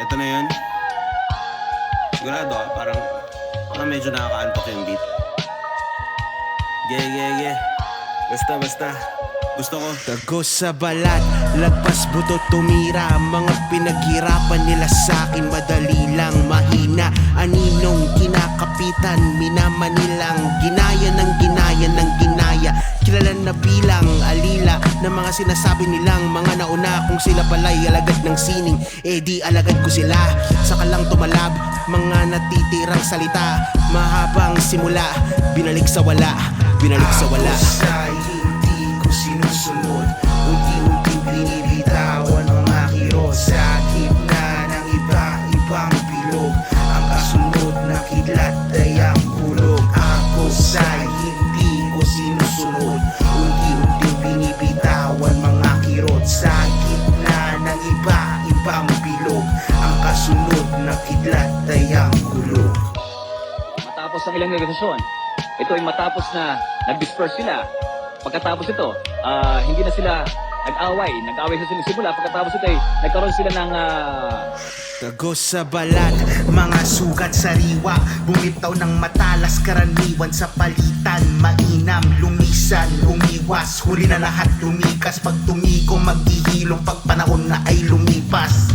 Ito na yun. Sigurado ka, parang medyo nakakaantok yung beat. Yeah. Basta. Gusto ko. Tagos sa balat, lagpas buto tumira. Mga pinaghirapan nila sa'kin, madali lang mahina. Aninong kinakapitan, minaman nilang ginaya ng ginaya. Kilala na bilang alila ng mga sinasabi nilang mga nauna. Kung sila pala'y alagad ng sining, eh di alagad ko sila. Saka lang tumalab, mga natitirang salita. Mahabang simula, binalik sa wala. Sa hindi ko sinusunod, unti-unting binibitawan mga kirot. Sa gitna ng iba-ibang bilog, ang kasunod na kidlat ay ang kulog. Ako sa hindi ko sinusunod, unti-unting binibitawan mga kirot. Sa gitna ng iba-ibang bilog, ang kasunod na kidlat ay ang kulog. Matapos ang ilang negosasyon, ito ay matapos na nag-disperse sila. Pagkatapos ito, hindi na sila nag-away sa simula. Pagkatapos ito ay nagkaroon sila ng Tagos sa balat, mga sugat sariwa, bumitaw ng matalas karaniwan sa palitan. Mainam, lumisan, umiwas, huli na lahat lumikas. Pag tumiko, maghihilong pag panahon na ay lumipas.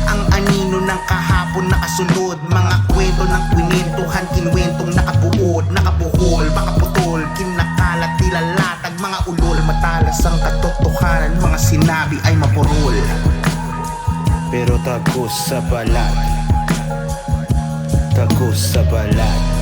Ang anino ng kahapon nakasunod, mga kwento ng kwinintuhan, kinwentong nakabuod, nakabuhol, baka putol, kinakalat, nilalatag, mga ulol. Matalas ang katotohanan, mga sinabi ay mapurol. pero tagos sa balat, tagos sa balat.